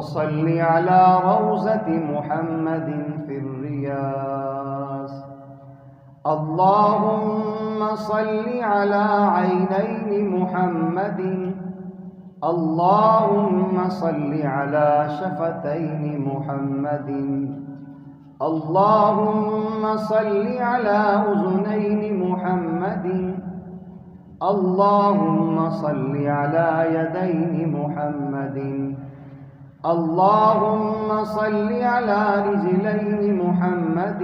وصل على روضة محمد في الرياض اللهم صل على عينين محمد اللهم صل على شفتين محمد اللهم صل على أذنين محمد اللهم صل على يدين محمد اللهم صل على رجلين محمد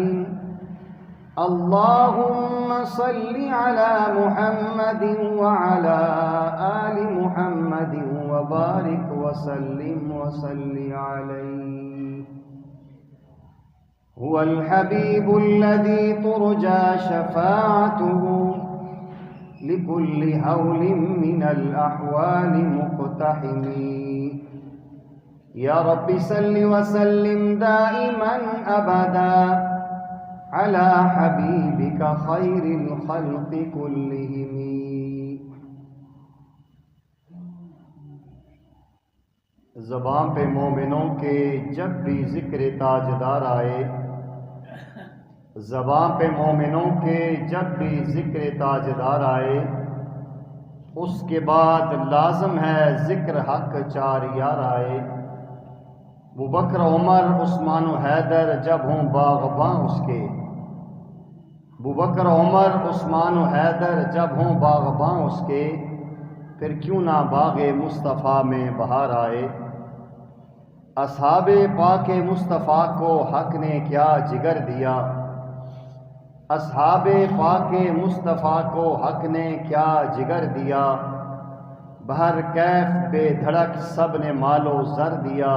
اللهم صل على محمد وعلى آل محمد وبارك وسلم وصل عليه هو الحبيب الذي ترجى شفاعته لكل هول من الأحوال مقتحم يا رب صل وسلم دائما أبدا على حبيبك خير الخلق كلهم. زبان پہ مومنوں کے جب بھی ذکر تاجدار آئے، زبان پہ مومنوں کے جب بھی ذکر تاجدار آئے، اس کے بعد لازم ہے ذکر حق چار یار آئے. ابوبکر عمر عثمان و حیدر جب ہوں باغباں اس کے، ابوبکر عمر عثمان و حیدر جب ہوں باغباں اس کے، پھر کیوں نہ باغ مصطفیٰ میں بہار آئے. اصحاب پاک مصطفیٰ کو حق نے کیا جگر دیا، اصحاب پاک مصطفیٰ کو حق نے کیا جگر دیا. بہر کیف بے دھڑک سب نے مال و زر دیا،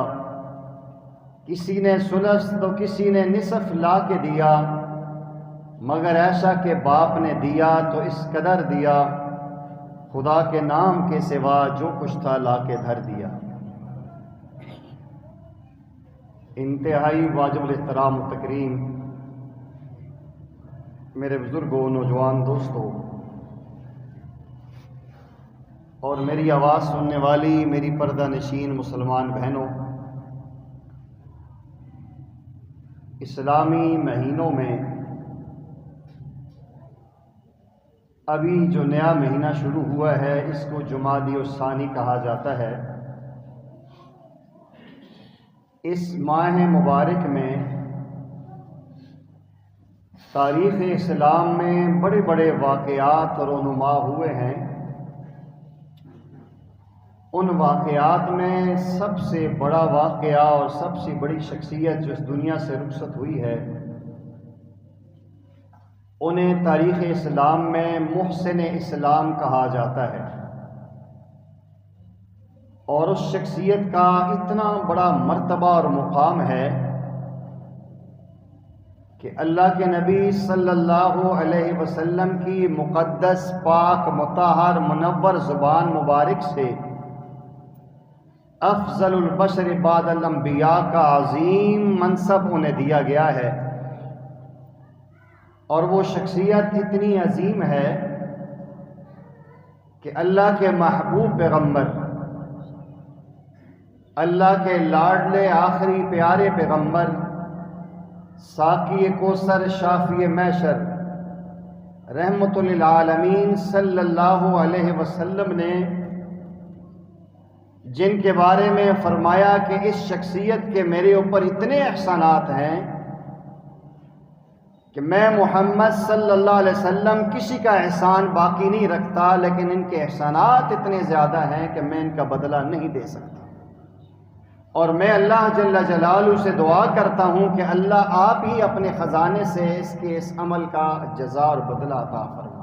کسی نے ثلث تو کسی نے نصف لا کے دیا، مگر ایسا کہ باپ نے دیا تو اس قدر دیا، خدا کے نام کے سوا جو کچھ تھا لا کے دھر دیا. انتہائی واجب الاحترام و تکریم میرے بزرگوں، نوجوان دوستوں اور میری آواز سننے والی میری پردہ نشین مسلمان بہنوں، اسلامی مہینوں میں ابھی جو نیا مہینہ شروع ہوا ہے اس کو جمادی الثانی کہا جاتا ہے. اس ماہ مبارک میں تاریخ اسلام میں بڑے بڑے واقعات رونما ہوئے ہیں. ان واقعات میں سب سے بڑا واقعہ اور سب سے بڑی شخصیت جو اس دنیا سے رخصت ہوئی ہے، انہیں تاریخ اسلام میں محسن اسلام کہا جاتا ہے. اور اس شخصیت کا اتنا بڑا مرتبہ اور مقام ہے کہ اللہ کے نبی صلی اللہ علیہ وسلم کی مقدس پاک مطہر منور زبان مبارک سے افضل البشر بعد الانبیاء کا عظیم منصب انہیں دیا گیا ہے. اور وہ شخصیت اتنی عظیم ہے کہ اللہ کے محبوب پیغمبر، اللہ کے لاڈلے آخری پیارے پیغمبر، ساقی کوثر شافی محشر رحمت للعالمین صلی اللہ علیہ وسلم نے جن کے بارے میں فرمایا کہ اس شخصیت کے میرے اوپر اتنے احسانات ہیں کہ میں محمد صلی اللہ علیہ وسلم کسی کا احسان باقی نہیں رکھتا، لیکن ان کے احسانات اتنے زیادہ ہیں کہ میں ان کا بدلہ نہیں دے سکتا. اور میں اللہ جل جلالہ سے دعا کرتا ہوں کہ اللہ آپ ہی اپنے خزانے سے اس کے اس عمل کا جزا اور بدلہ عطا فرمائے.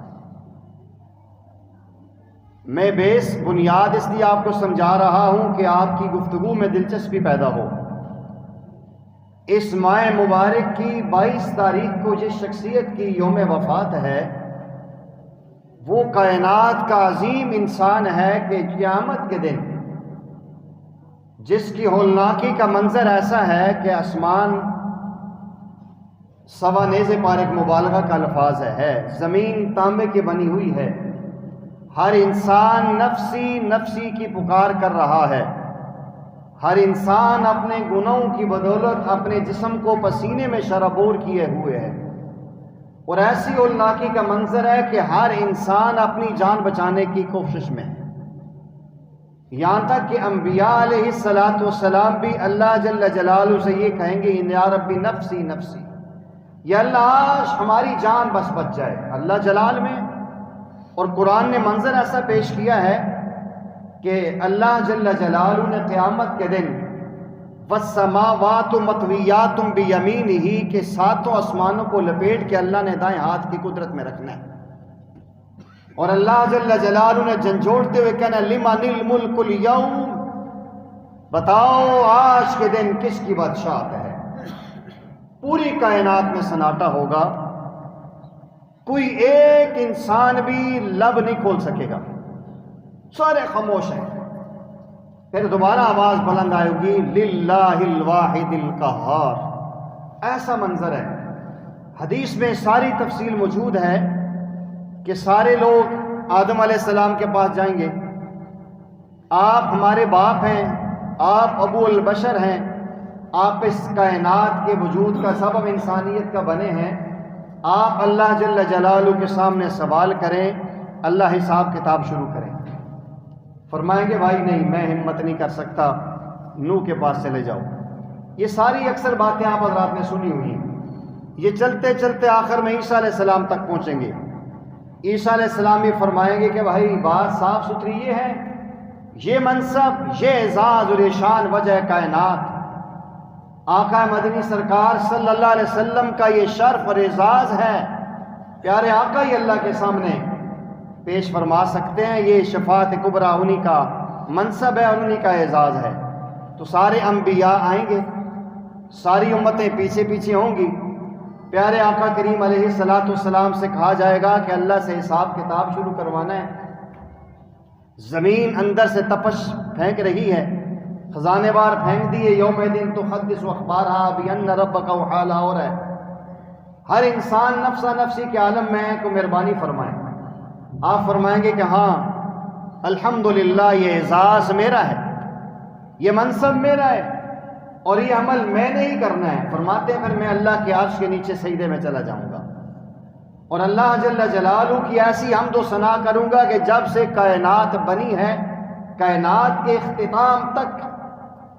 میں بیس بنیاد اس لیے آپ کو سمجھا رہا ہوں کہ آپ کی گفتگو میں دلچسپی پیدا ہو. اس ماہ مبارک کی 22 تاریخ کو جس شخصیت کی یوم وفات ہے، وہ کائنات کا عظیم انسان ہے کہ قیامت کے دن جس کی ہولناکی کا منظر ایسا ہے کہ آسمان سوا نیزے پار ایک مبالغہ کا الفاظ ہے، زمین تانبے کی بنی ہوئی ہے، ہر انسان نفسی نفسی کی پکار کر رہا ہے. ہر انسان اپنے گناہوں کی بدولت اپنے جسم کو پسینے میں شرابور کیے ہوئے ہے، اور ایسی ہولناکی کا منظر ہے کہ ہر انسان اپنی جان بچانے کی کوشش میں ہے، یہاں تک کہ انبیاء علیہ السلام بھی اللہ جل جلالہ سے یہ کہیں گے یا ربی نفسی نفسی، یا اللہ ہماری جان بس بچ جائے اللہ جلال میں۔ اور قرآن نے منظر ایسا پیش کیا ہے کہ اللہ جل جلالہ نے قیامت کے دن والسماوات مطویات بیمینہ کے ساتوں آسمانوں کو لپیٹ کے اللہ نے دائیں ہاتھ کی قدرت میں رکھنا ہے، اور اللہ جل جلالہ نے جھنجھوڑتے ہوئے کہنا لمن الملک اليوم، بتاؤ آج کے دن کس کی بادشاہت ہے۔ پوری کائنات میں سناٹا ہوگا، کوئی ایک انسان بھی لب نہیں کھول سکے گا، سارے خاموش ہیں۔ پھر دوبارہ آواز بلند آئے گی للہ الواحد القہار۔ ایسا منظر ہے، حدیث میں ساری تفصیل موجود ہے کہ سارے لوگ آدم علیہ السلام کے پاس جائیں گے، آپ ہمارے باپ ہیں، آپ ابو البشر ہیں، آپ اس کائنات کے وجود کا سبب انسانیت کا بنے ہیں، آپ اللہ جل جلالہ کے سامنے سوال کریں، اللہ حساب کتاب شروع کریں۔ فرمائیں گے بھائی نہیں، میں ہمت نہیں کر سکتا، نوح کے پاس چلے جاؤ۔ یہ ساری اکثر باتیں آپ حضرات نے سنی ہوئی ہیں۔ یہ چلتے چلتے آخر میں عیسیٰ علیہ السلام تک پہنچیں گے۔ عیسیٰ علیہ السلام یہ فرمائیں گے کہ بھائی بات صاف ستھری یہ ہے، یہ منصب، یہ اعزاز اور یہ شان وجہ کائنات، آقا مدنی سرکار صلی اللہ علیہ وسلم کا یہ شرف اور اعزاز ہے، پیارے آقا ہی اللہ کے سامنے پیش فرما سکتے ہیں، یہ شفاعت کبریٰ انہی کا منصب ہے اور انہی کا اعزاز ہے۔ تو سارے انبیاء آئیں گے، ساری امتیں پیچھے پیچھے ہوں گی، پیارے آقا کریم علیہ السلام سے کہا جائے گا کہ اللہ سے حساب کتاب شروع کروانا ہے۔ زمین اندر سے تپش پھینک رہی ہے، خزانے بار پھینک دیے، یوم دن تحدث اخبارہا بان ربک وحالہ ہو رہا ہے، ہر انسان نفسا نفسی کے عالم میں ہے، کو مہربانی فرمائیں۔ آپ فرمائیں گے کہ ہاں الحمدللہ یہ اعزاز میرا ہے، یہ منصب میرا ہے اور یہ عمل میں نے ہی کرنا ہے۔ فرماتے ہیں پھر میں اللہ کے عرش کے نیچے سجدے میں چلا جاؤں گا اور اللہ جل جلالہ کی ایسی حمد و ثنا کروں گا کہ جب سے کائنات بنی ہے، کائنات کے اختتام تک،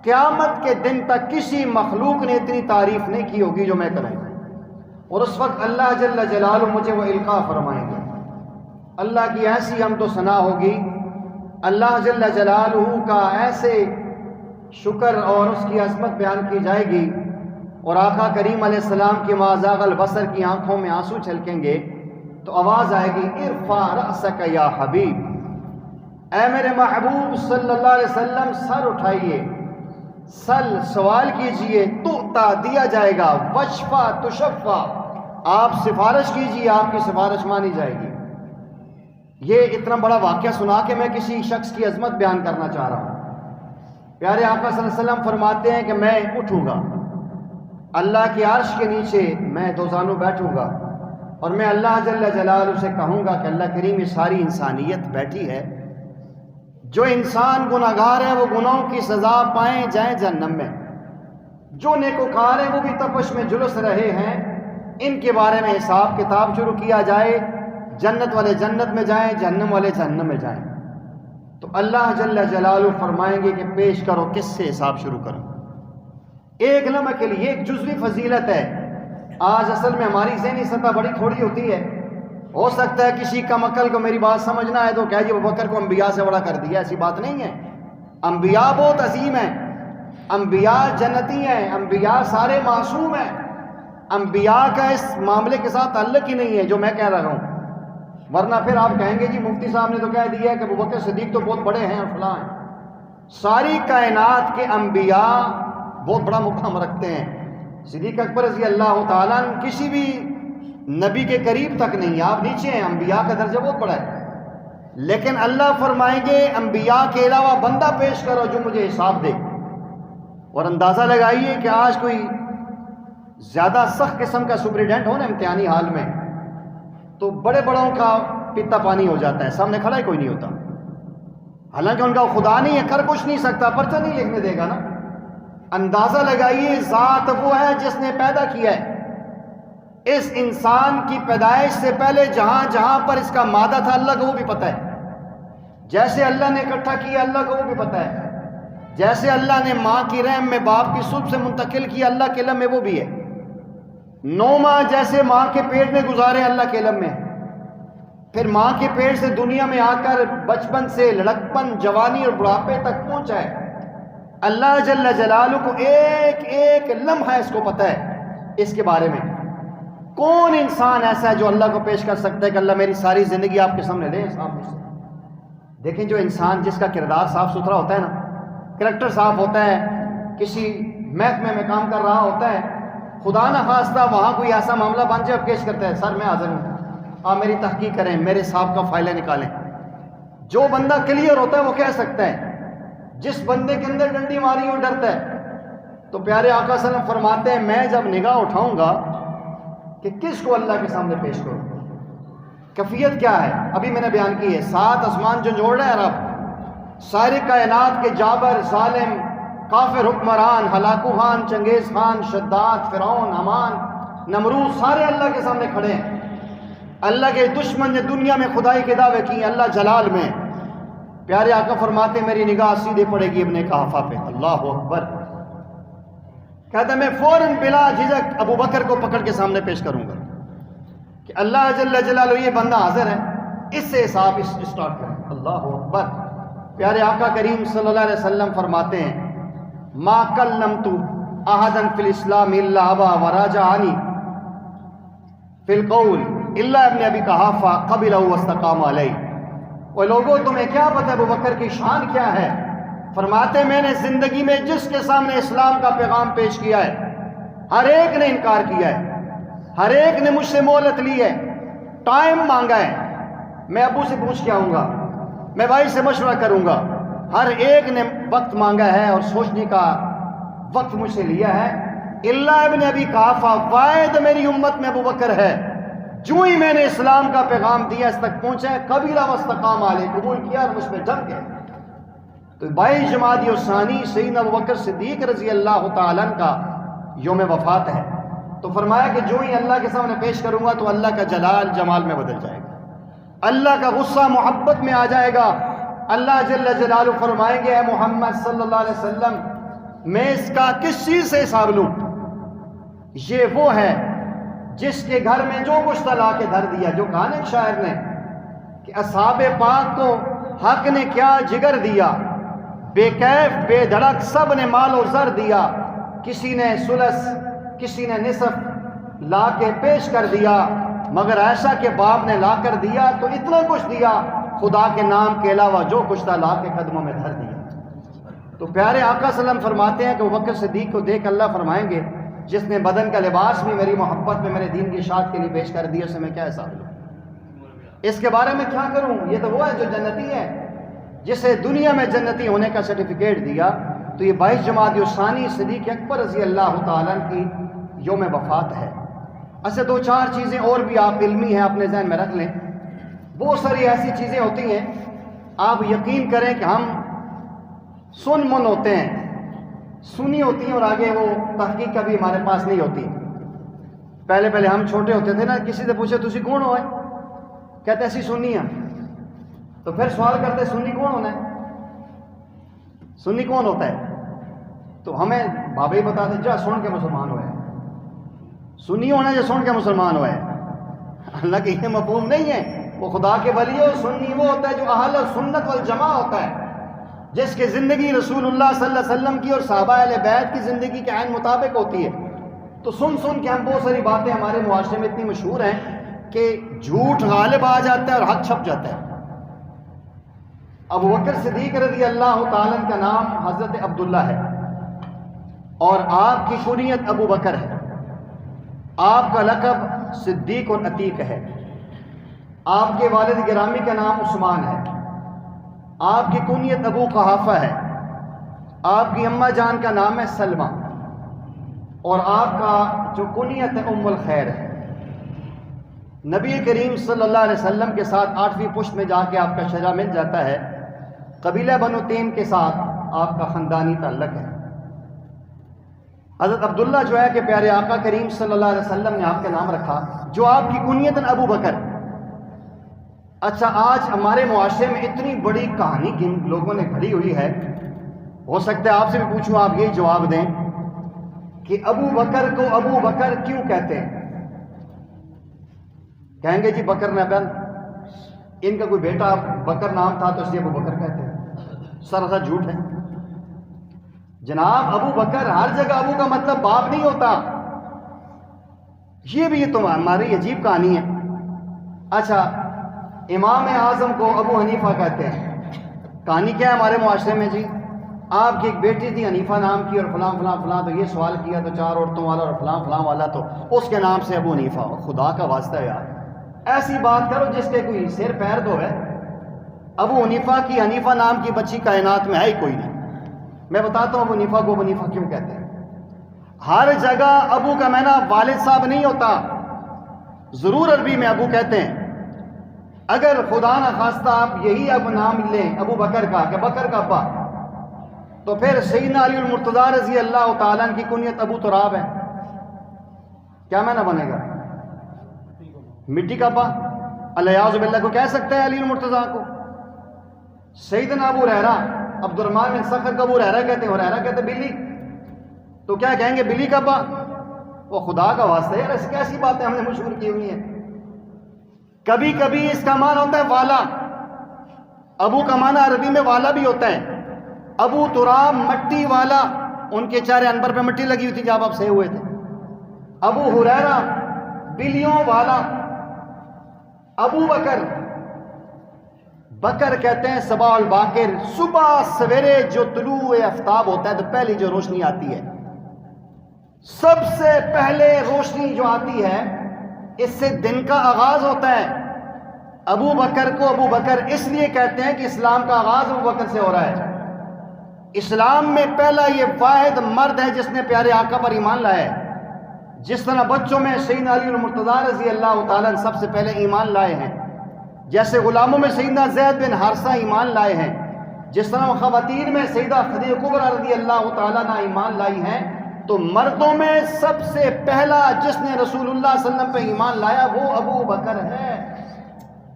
قیامت کے دن تک کسی مخلوق نے اتنی تعریف نہیں کی ہوگی جو میں کروں گا، اور اس وقت اللہ جل جلالہ مجھے وہ القاء فرمائیں گے، اللہ کی ایسی حمد و ثنا ہوگی، اللہ جل جلالہ کا ایسے شکر اور اس کی عظمت بیان کی جائے گی، اور آقا کریم علیہ السلام کی ما زاغ البصر کی آنکھوں میں آنسو چھلکیں گے تو آواز آئے گی ارفع رأسک یا حبیب، اے میرے محبوب صلی اللہ علیہ وسلم سر اٹھائیے، سوال کیجئے تؤتا دیا جائے گا، وشفع تشفع آپ سفارش کیجئے آپ کی سفارش مانی جائے گی۔ یہ اتنا بڑا واقعہ سنا کے میں کسی شخص کی عظمت بیان کرنا چاہ رہا ہوں۔ پیارے آقا صلی اللہ علیہ وسلم فرماتے ہیں کہ میں اٹھوں گا، اللہ کے عرش کے نیچے میں دو زانوں بیٹھوں گا اور میں اللہ جل جلالہ سے کہوں گا کہ اللہ کریم یہ ساری انسانیت بیٹھی ہے، جو انسان گناہگار ہے وہ گناہوں کی سزا پائیں جائیں جہنم میں، جو نیکوکار ہیں وہ بھی تپش میں جلس رہے ہیں، ان کے بارے میں حساب کتاب شروع کیا جائے، جنت والے جنت میں جائیں، جہنم والے جہنم میں جائیں۔ تو اللہ جل جلالہ فرمائیں گے کہ پیش کرو، کس سے حساب شروع کرو۔ ایک لمحے کے لیے ایک جزوی فضیلت ہے، آج اصل میں ہماری ذہنی سطح بڑی تھوڑی ہوتی ہے، ہو سکتا ہے کسی کم عقل کو میری بات سمجھنا ہے تو کہہ جی ابوبکر کو انبیاء سے بڑا کر دیا، ایسی بات نہیں ہے، انبیاء بہت عظیم ہیں، انبیاء جنتی ہیں، انبیاء سارے معصوم ہیں، انبیاء کا اس معاملے کے ساتھ تعلق ہی نہیں ہے جو میں کہہ رہا ہوں، ورنہ پھر آپ کہیں گے جی مفتی صاحب نے تو کہہ دیا ہے کہ ابوبکر صدیق تو بہت بڑے ہیں اور فلاں ہیں۔ ساری کائنات کے انبیاء بہت بڑا مقام رکھتے ہیں، صدیق اکبر رضی اللہ تعالیٰ کسی بھی نبی کے قریب تک نہیں، آپ نیچے ہیں، انبیاء کا درجہ بہت بڑا ہے، لیکن اللہ فرمائیں گے انبیاء کے علاوہ بندہ پیش کرو جو مجھے حساب دے۔ اور اندازہ لگائیے کہ آج کوئی زیادہ سخت قسم کا سپریڈنٹ ہو نا امتحانی حال میں تو بڑے بڑوں کا پیتا پانی ہو جاتا ہے، سامنے کھڑا ہی کوئی نہیں ہوتا، حالانکہ ان کا خدا نہیں ہے، کر کچھ نہیں سکتا، پرچہ نہیں لکھنے دے گا نا، اندازہ لگائیے ذات وہ ہے جس نے پیدا کیا ہے۔ اس انسان کی پیدائش سے پہلے جہاں جہاں پر اس کا مادہ تھا اللہ کو وہ بھی پتہ ہے۔ جیسے اللہ نے اکٹھا کیا اللہ کو وہ بھی پتہ ہے۔ جیسے اللہ نے ماں کی رحم میں باپ کی سلب سے منتقل کیا اللہ کے علم میں وہ بھی ہے۔ 9 ماہ جیسے ماں کے پیٹ میں گزارے اللہ کے علم میں، پھر ماں کے پیٹ سے دنیا میں آ کر بچپن سے لڑکپن، جوانی اور بڑھاپے تک پہنچا ہے۔ اللہ جل جلالہ کو ایک ایک لمحہ اس کو پتہ ہے اس کے بارے میں۔ کون انسان ایسا ہے جو اللہ کو پیش کر سکتا ہے کہ اللہ میری ساری زندگی آپ کے سامنے لے صاحب سے؟ دیکھیں جو انسان جس کا کردار صاف ستھرا ہوتا ہے نا، کریکٹر صاف ہوتا ہے، کسی محکمے میں کام کر رہا ہوتا ہے، خدا نہ خواستہ وہاں کوئی ایسا معاملہ بن جائے پیش کرتا ہے، سر میں حاضر ہوں، آپ میری تحقیق کریں، میرے صاحب کا فائلیں نکالیں۔ جو بندہ کلیئر ہوتا ہے وہ کہہ سکتا ہے۔ جس بندے کے اندر ڈنڈی ماری وہ ڈرتا ہے۔ تو پیارے آقا صلی اللہ علیہ وسلم فرماتے ہیں میں جب نگاہ اٹھاؤں گا کہ کس کو اللہ کے سامنے پیش کروں، کیفیت کیا ہے؟ ابھی میں نے بیان کی ہے، 7 آسمان جو جوڑ رہا ہے رب، ساری کائنات کے جابر، ظالم، کافر حکمران، ہلاکو خان، چنگیز خان، شداد، فرعون، حمان، نمرود، سارے اللہ کے سامنے کھڑے ہیں۔ اللہ کے دشمن نے دنیا میں خدائی کے دعوے کیے، اللہ جلال میں۔ پیارے آقا فرماتے میری نگاہ سیدھے پڑے گی ابن قحافہ پہ، اللہ اکبر۔ کہتا میں فوراً بلا جھجک ابو بکر کو پکڑ کے سامنے پیش کروں گا کہ اللہ جل جلالہ یہ بندہ حاضر ہے، اس سے حساب اسٹارٹ کریں، اللہ اکبر۔ پیارے آقا کریم صلی اللہ علیہ وسلم فرماتے ہیں ما کلمت احدا فی الاسلام الا ابا وراجعنی فی القول الا ابن ابی قحافہ قبلہ واستقام علیہ۔ وہ لوگوں تمہیں کیا پتہ ابو بکر کی شان کیا ہے؟ فرماتے میں نے زندگی میں جس کے سامنے اسلام کا پیغام پیش کیا ہے ہر ایک نے انکار کیا ہے، ہر ایک نے مجھ سے مہلت لی ہے، ٹائم مانگا ہے، میں ابو سے پوچھ کے آؤں گا، میں بھائی سے مشورہ کروں گا، ہر ایک نے وقت مانگا ہے اور سوچنے کا وقت مجھ سے لیا ہے۔ اللہ ابن ابی قحافہ واحد میری امت میں ابو بکر ہے، جو ہی میں نے اسلام کا پیغام دیا اس تک پہنچا ہے، قبیلہ واستقام علیہ، قبول کیا اور مجھ پہ جم گئے۔ تو 22 جمادی الثانی سیدنا ابو بکر صدیق رضی اللہ تعالیٰ عنہ کا یوم وفات ہے۔ تو فرمایا کہ جو ہی اللہ کے سامنے پیش کروں گا تو اللہ کا جلال جمال میں بدل جائے گا، اللہ کا غصہ محبت میں آ جائے گا۔ اللہ جل جلالہ فرمائیں گے اے محمد صلی اللہ علیہ وسلم میں اس کا کس چیز سے حساب لوں؟ یہ وہ ہے جس کے گھر میں جو کچھ تھا لا کے دھر دیا، جو کہا نا ایک شاعر نے کہ اصحاب پاک کو حق نے کیا جگر دیا، بے کیف بے دھڑک سب نے مال و زر دیا، کسی نے ثلث کسی نے نصف لا کے پیش کر دیا، مگر ایسا کہ باپ نے لا کر دیا تو اتنا کچھ دیا خدا کے نام کے علاوہ جو کچھ تھا لا کے قدموں میں دھر دیا۔ تو پیارے آقا صلی اللہ علیہ وسلم فرماتے ہیں کہ ابو بکر صدیق کو دیکھ اللہ فرمائیں گے جس نے بدن کا لباس بھی میری محبت میں میرے دین کی اشاعت کے لیے پیش کر دیا، اسے میں کیا حساب لوں، اس کے بارے میں کیا کروں؟ یہ تو وہ ہے جو جنتی ہے، جسے دنیا میں جنتی ہونے کا سرٹیفکیٹ دیا۔ تو یہ 22 جمادی الثانی صدیق اکبر رضی اللہ تعالیٰ عنہ کی یوم وفات ہے۔ ایسے 2-4 چیزیں اور بھی آپ علمی ہیں اپنے ذہن میں رکھ لیں، بہت ساری ایسی چیزیں ہوتی ہیں آپ یقین کریں کہ ہم سن من ہوتے ہیں، سنی ہوتی ہیں اور آگے وہ تحقیق کبھی ہمارے پاس نہیں ہوتی۔ پہلے ہم چھوٹے ہوتے تھے نا، کسی سے پوچھے تسی کون ہو ہے، کہتے ایسی سنی ہیں، تو پھر سوال کرتے سنی کون ہونا ہے، سنی کون ہوتا ہے؟ تو ہمیں بابا ہی بتاتے جا سن کے مسلمان ہوئے، سنی ہونا جو سن کے مسلمان ہوئے۔ اللہ کہ یہ مفہوم نہیں ہے، وہ خدا کے ولی ہو، سنی وہ ہوتا ہے جو اہل سنت والجماع ہوتا ہے، جس کی زندگی رسول اللہ صلی اللہ علیہ وسلم کی اور صحابہ اہل بیت کی زندگی کے عین مطابق ہوتی ہے۔ تو سن کے ہم بہت ساری باتیں ہمارے معاشرے میں اتنی مشہور ہیں کہ جھوٹ غالب آ جاتا ہے اور حق چھپ جاتا ہے۔ ابو بکر صدیق رضی اللہ تعالیٰ کا نام حضرت عبداللہ ہے اور آپ کی کنیت ابو بکر ہے، آپ کا لقب صدیق اور عتیق ہے، آپ کے والد گرامی کا نام عثمان ہے، آپ کی کنیت ابو قحافہ ہے، آپ کی اماں جان کا نام ہے سلمہ، اور آپ کا جو کنیت ہے ام الخیر ہے۔ نبی کریم صلی اللہ علیہ وسلم کے ساتھ 8ویں پشت میں جا کے آپ کا شجرہ مل جاتا ہے، قبیلہ بنو تیم کے ساتھ آپ کا خاندانی تعلق ہے۔ حضرت عبداللہ جو ہے کہ پیارے آقا کریم صلی اللہ علیہ وسلم نے آپ کا نام رکھا، جو آپ کی کنیت ابو بکر۔ اچھا، آج ہمارے معاشرے میں اتنی بڑی کہانی کن لوگوں نے کھڑی ہوئی ہے، ہو سکتا ہے آپ سے بھی پوچھوں، آپ یہی جواب دیں کہ ابو بکر کو ابو بکر کیوں کہتے ہیں؟ کہیں گے جی بکر نبل، ان کا کوئی بیٹا بکر نام تھا تو اس لیے ابو بکر کہتے ہیں۔ سراسر جھوٹ ہے جناب۔ ابو بکر ہر جگہ ابو کا مطلب باپ نہیں ہوتا، یہ تو ہماری عجیب کہانی ہے۔ اچھا، امام اعظم کو ابو حنیفہ کہتے ہیں، کہانی کیا ہے ہمارے معاشرے میں جی؟ آپ کی ایک بیٹی تھی حنیفہ نام کی، اور فلاں فلاں فلاں تو یہ سوال کیا تو 4 عورتوں والا، اور فلاں فلاں والا تو اس کے نام سے ابو حنیفہ۔ خدا کا واسطہ یار، ایسی بات کرو جس کے کوئی سر پیر تو ہے۔ ابو حنیفہ کی حنیفہ نام کی بچی کائنات میں ہے ہی کوئی نہیں۔ میں بتاتا ہوں ابو حنیفہ کو ابو حنیفہ کیوں کہتے ہیں۔ ہر جگہ ابو کا معنی والد صاحب نہیں ہوتا، ضرور عربی میں ابو کہتے ہیں۔ اگر خدا نہ خواستہ آپ یہی اب نام لیں ابو بکر کا کہ بکر کا ابا، تو پھر سیدنا علی المرتضیٰ رضی اللہ تعالیٰ عنہ کی کنیت ابو تراب ہے، کیا معنی بنے گا؟ مٹی کا ابا۔ الیاذ باللہ کو کہہ سکتا ہے علی المرتضیٰ کو؟ سیدنا ابو ہریرہ، عبد الرحمن بن صخر کا ابو ہریرہ کہتے ہیں، ہریرہ کہتے ہیں بلی، تو کیا کہیں گے بلی کا ابا؟ وہ خدا کا واسطہ ہے یار، ایسی کیسی باتیں ہم نے مشہور کی ہوئی ہیں۔ کبھی کبھی اس کا معنی ہوتا ہے والا، ابو کا معنی عربی میں والا بھی ہوتا ہے۔ ابو تراب مٹی والا، ان کے چہرے انبر پہ مٹی لگی ہوئی تھی جب آپ سے ہوئے تھے۔ ابو ہریرہ بلیوں والا۔ ابو بکر، بکر کہتے ہیں صباح الباکر، صبح سویرے جو طلوع آفتاب ہوتا ہے تو پہلی جو روشنی آتی ہے، سب سے پہلے روشنی جو آتی ہے اس سے دن کا آغاز ہوتا ہے۔ ابو بکر کو ابو بکر اس لیے کہتے ہیں کہ اسلام کا آغاز ابو بکر سے ہو رہا ہے۔ اسلام میں پہلا یہ واحد مرد ہے جس نے پیارے آقا پر ایمان لایا ہے۔ جس طرح بچوں میں سیدنا علی المرتضیٰ رضی اللہ تعالیٰ سب سے پہلے ایمان لائے ہیں، جیسے غلاموں میں سیدنا زید بن حارثہ ایمان لائے ہیں، جس طرح خواتین میں سیدہ خدیجہ کبریٰ رضی اللہ تعالیٰ عنہ ایمان لائی ہیں، تو مردوں میں سب سے پہلا جس نے رسول اللہ صلی اللہ علیہ وسلم پہ ایمان لایا وہ ابو بکر ہے۔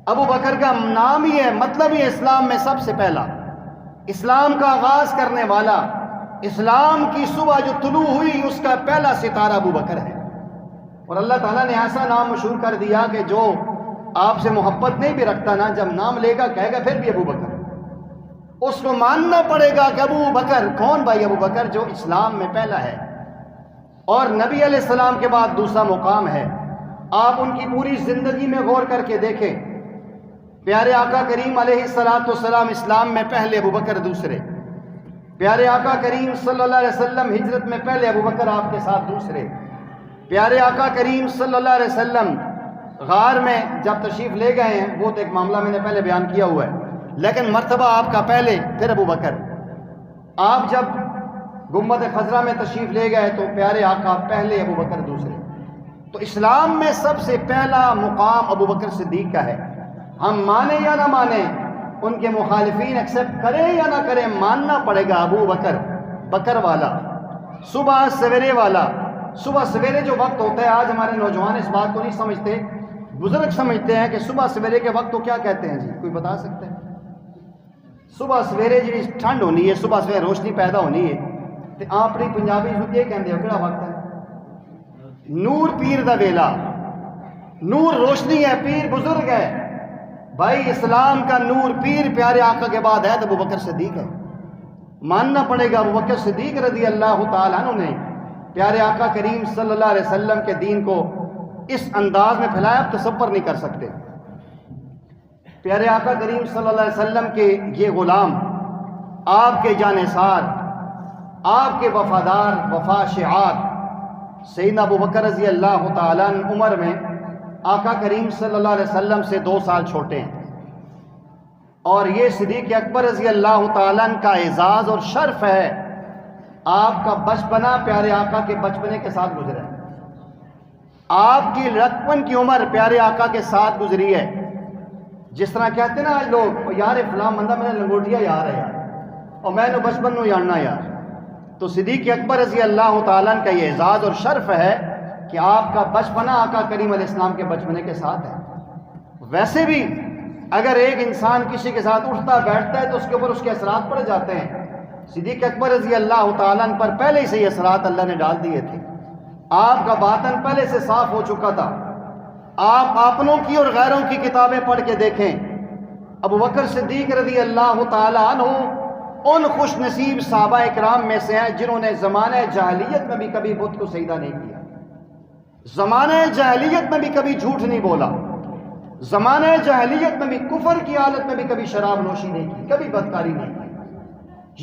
ابو بکر کا نام ہی ہے، مطلب ہی اسلام میں سب سے پہلا، اسلام کا آغاز کرنے والا، اسلام کی صبح جو طلوع ہوئی اس کا پہلا ستارہ ابو بکر ہے۔ اور اللہ تعالیٰ نے ایسا نام مشہور کر دیا کہ جو آپ سے محبت نہیں بھی رکھتا نا، جب نام لے گا کہے گا پھر بھی ابو بکر، اس کو ماننا پڑے گا کہ ابو بکر کون بھائی؟ ابو بکر جو اسلام میں پہلا ہے اور نبی علیہ السلام کے بعد دوسرا مقام ہے۔ آپ ان کی پوری زندگی میں غور کر کے دیکھیں، پیارے آقا کریم علیہ السلام اسلام میں پہلے، ابو بکر دوسرے۔ پیارے آقا کریم صلی اللہ علیہ وسلم ہجرت میں پہلے، ابو بکر آپ کے ساتھ دوسرے۔ پیارے آقا کریم صلی اللہ علیہ وسلم غار میں جب تشریف لے گئے ہیں، وہ تو ایک معاملہ میں نے پہلے بیان کیا ہوا ہے، لیکن مرتبہ آپ کا پہلے، پھر ابو بکر۔ آپ جب گنبد خضرا میں تشریف لے گئے تو پیارے آقا پہلے، ابو بکر دوسرے۔ تو اسلام میں سب سے پہلا مقام ابو بکر صدیق کا ہے۔ ہم مانیں یا نہ مانیں، ان کے مخالفین ایکسیپٹ کریں یا نہ کریں، ماننا پڑے گا ابو بکر، بکر والا، صبح سویرے والا۔ صبح سویرے جو وقت ہوتا ہے، آج ہمارے نوجوان اس بات کو نہیں سمجھتے، بزرگ سمجھتے ہیں کہ صبح سویرے کے وقت کو کیا کہتے ہیں جی؟ کوئی بتا سکتے ہیں؟ صبح سویرے جی ٹھنڈ ہونی ہے، صبح سویرے روشنی پیدا ہونی ہے، تو آپ پنجابی یہ کہتے ہو کہڑا وقت ہے؟ نور پیر دا ویلا، نور روشنی ہے، پیر بزرگ ہے بھائی۔ اسلام کا نور پیر پیارے آقا کے بعد ہے تو ابو بکر صدیق ہے، ماننا پڑے گا۔ ابو بکر صدیق رضی اللہ تعالیٰ عنہ نے پیارے آقا کریم صلی اللہ علیہ وسلم کے دین کو اس انداز میں پھیلایا، آپ تصور نہیں کر سکتے۔ پیارے آقا کریم صلی اللہ علیہ وسلم کے یہ غلام، آپ کے جانثار، آپ کے وفادار، وفا شعار سیدنا ابو بکر رضی اللہ تعالیٰ عنہ عمر میں آقا کریم صلی اللہ علیہ وسلم سے 2 سال چھوٹے ہیں، اور یہ صدیق اکبر رضی اللہ تعالیٰ عنہ کا اعزاز اور شرف ہے۔ آپ کا بچپنا پیارے آقا کے بچپنے کے ساتھ گزرا ہے، آپ کی لڑکپن کی عمر پیارے آقا کے ساتھ گزری ہے۔ جس طرح کہتے ہیں نا آج لوگ، یار فلاں بندہ میرا لنگوٹیا یار ہے یار، اور میں نے بچپن نو جاننا یار، تو صدیق اکبر رضی اللہ تعالیٰ کا یہ اعزاز اور شرف ہے کہ آپ کا بچپنا آقا کریم علیہ السلام کے بچپنے کے ساتھ ہے۔ ویسے بھی اگر ایک انسان کسی کے ساتھ اٹھتا بیٹھتا ہے تو اس کے اوپر اس کے اثرات پڑ جاتے ہیں۔ صدیق اکبر رضی اللہ تعالیٰ پر پہلے ہی سے یہ اثرات اللہ نے ڈال دیے تھے۔ آپ کا باطن پہلے سے صاف ہو چکا تھا۔ آپ اپنوں کی اور غیروں کی کتابیں پڑھ کے دیکھیں، ابو بکر صدیق رضی اللہ تعالیٰ عنہ ان خوش نصیب صحابہ اکرام میں سے ہیں جنہوں نے زمانہ جاہلیت میں بھی کبھی بت کو سجدہ نہیں کیا، زمانہ جاہلیت میں بھی کبھی جھوٹ نہیں بولا، زمانہ جاہلیت میں بھی کفر کی حالت میں بھی کبھی شراب نوشی نہیں کی، کبھی بدکاری نہیں کی۔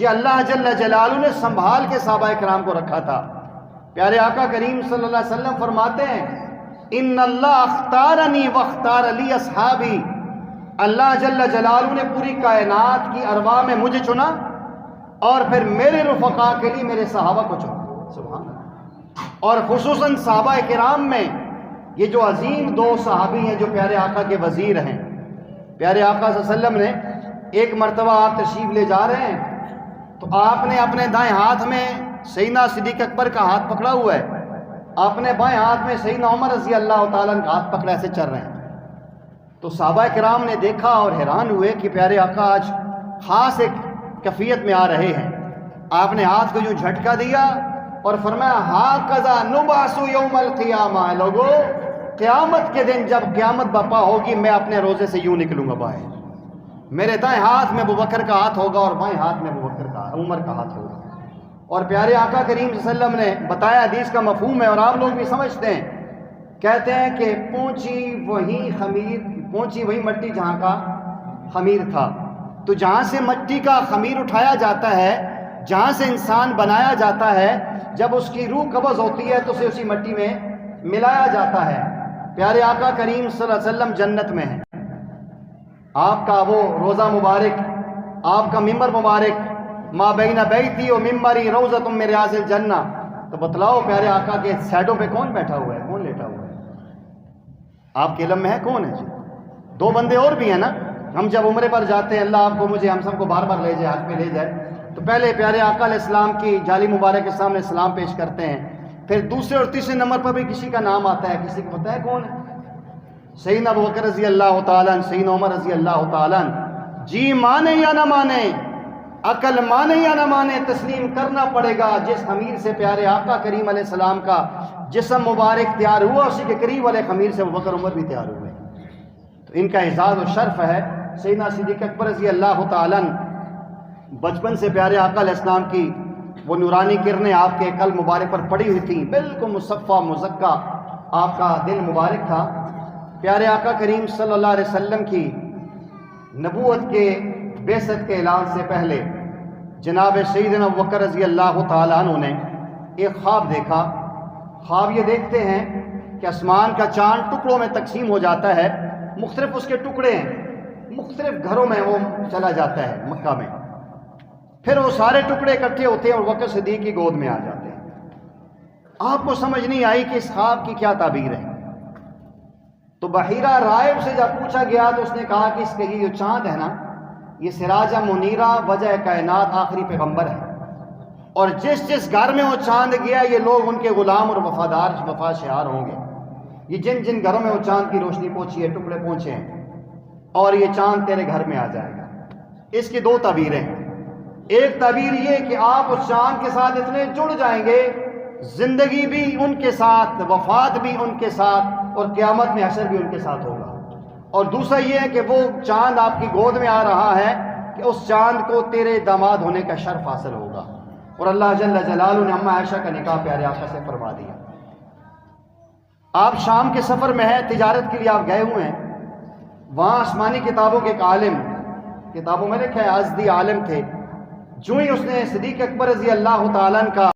یہ اللہ جل جلالہ نے سنبھال کے صحابہ اکرام کو رکھا تھا۔ پیارے آقا کریم صلی اللہ علیہ وسلم فرماتے ہیں ان اللہ اختارنی واختار لی اصحابی، اللہ جل جلالہ نے پوری کائنات کی ارواح میں مجھے چنا اور پھر میرے رفقا کے لیے میرے صحابہ کو چنا، سبحان اللہ۔ اور خصوصاً صحابہ کرام میں یہ جو عظیم دو صحابی ہیں جو پیارے آقا کے وزیر ہیں، پیارے آقا صلی اللہ علیہ وسلم نے ایک مرتبہ آپ تشریف لے جا رہے ہیں تو آپ نے اپنے دائیں ہاتھ میں سیدنا صدیق اکبر کا ہاتھ پکڑا ہوا ہے، آپ نے بائیں ہاتھ میں سیدنا عمر رضی اللہ تعالیٰ کا ہاتھ پکڑا، ایسے چل رہے ہیں۔ تو صحابہ کرام نے دیکھا اور حیران ہوئے کہ پیارے آقا آج خاص ایک کیفیت میں آ رہے ہیں۔ آپ نے ہاتھ کو یوں جھٹکا دیا اور فرمایا ہاکذا نبعث یوم القیامہ، لوگو قیامت کے دن جب قیامت برپا ہوگی میں اپنے روزے سے یوں نکلوں گا باہر، میرے دائیں ہاتھ میں ابو بکر کا ہاتھ ہوگا اور بائیں ہاتھ میں ابو بکر کا عمر کا ہاتھ ہوگا۔ اور پیارے آقا کریم صلی اللہ علیہ وسلم نے بتایا، حدیث کا مفہوم ہے اور آپ لوگ بھی سمجھتے ہیں، کہتے ہیں کہ پہنچی وہی مٹی جہاں کا خمیر تھا۔ تو جہاں سے مٹی کا خمیر اٹھایا جاتا ہے، جہاں سے انسان بنایا جاتا ہے، جب اس کی روح قبض ہوتی ہے تو اسے اسی مٹی میں ملایا جاتا ہے۔ پیارے آقا کریم صلی اللہ علیہ وسلم جنت میں ہیں، آپ کا وہ روضہ مبارک، آپ کا ممبر مبارک، ما بین بیتی و ممبری روضۃ من ریاض الجنہ، تو بتلاؤ پیارے آقا کے سائڈوں پہ کون بیٹھا ہوا ہے، کون لیٹا ہوا ہے؟ آپ کے علم میں ہے کون ہے جی؟ دو بندے اور بھی ہیں نا۔ ہم جب عمرے پر جاتے ہیں، اللہ آپ کو مجھے ہم سب کو بار بار لے جائے، حج پہ لے جائے، تو پہلے پیارے آقا علیہ السلام کی جالی مبارک کے سامنے سلام پیش کرتے ہیں، پھر دوسرے اور تیسرے نمبر پر بھی کسی کا نام آتا ہے، کسی کو پتہ ہے کون ہے؟ سیدنا ابو بکر رضی اللہ تعالیٰ عنہ، سیدنا عمر رضی اللہ تعالیٰ عنہ۔ جی مانے یا نہ مانے، عقل مانے یا نہ مانے، تسلیم کرنا پڑے گا جس خمیر سے پیارے آقا کریم علیہ السلام کا جسم مبارک تیار ہوا، اسی کے قریب والے خمیر سے ابو بکر عمر بھی تیار ہوئے۔ تو ان کا اعزاز و شرف ہے۔ سیدنا صدیق اکبر رضی اللہ تعالیٰ بچپن سے پیارے آقا علیہ السلام کی وہ نورانی کرنیں آپ کے قلب مبارک پر پڑی ہوئی تھیں، بالکل مصفہ مزکہ آپ کا دل مبارک تھا۔ پیارے آقا کریم صلی اللہ علیہ وسلم کی نبوت کے بعثت کے اعلان سے پہلے جناب سیدنا ابو بکر رضی اللہ تعالیٰ عنہ نے ایک خواب دیکھا۔ خواب یہ دیکھتے ہیں کہ آسمان کا چاند ٹکڑوں میں تقسیم ہو جاتا ہے، مختلف اس کے ٹکڑے ہیں، مختلف گھروں میں وہ چلا جاتا ہے مکہ میں، پھر وہ سارے ٹکڑے اکٹھے ہوتے ہیں اور بکر صدیق کی گود میں آ جاتے ہیں۔ آپ کو سمجھ نہیں آئی کہ اس خواب کی کیا تعبیر ہے، تو بحیرہ رائب سے جب پوچھا گیا تو اس نے کہا کہ اس کے یہ جو چاند ہے نا، یہ سراج منیرہ وجہ کائنات آخری پیغمبر ہے، اور جس جس گھر میں وہ چاند گیا یہ لوگ ان کے غلام اور وفا شعار ہوں گے۔ یہ جن جن گھروں میں وہ چاند کی روشنی پہنچی ہے، ٹکڑے پہنچے ہیں، اور یہ چاند تیرے گھر میں آ جائے گا۔ اس کی دو تعبیریں ہیں۔ ایک تعبیر یہ کہ آپ اس چاند کے ساتھ اتنے جڑ جائیں گے، زندگی بھی ان کے ساتھ، وفات بھی ان کے ساتھ، اور قیامت میں حشر بھی ان کے ساتھ ہوگا۔ اور دوسرا یہ ہے کہ وہ چاند آپ کی گود میں آ رہا ہے کہ اس چاند کو تیرے داماد ہونے کا شرف حاصل ہوگا۔ اور اللہ جل جلالہ نے اماں عائشہ کا نکاح پیارے آقا سے فرما دیا۔ آپ شام کے سفر میں ہیں، تجارت کے لیے آپ گئے ہوئے ہیں، وہاں آسمانی کتابوں کے ایک عالم، کتابوں میں لکھا ہے ازدی عالم تھے، جو ہی اس نے صدیق اکبر رضی اللہ تعالیٰ کا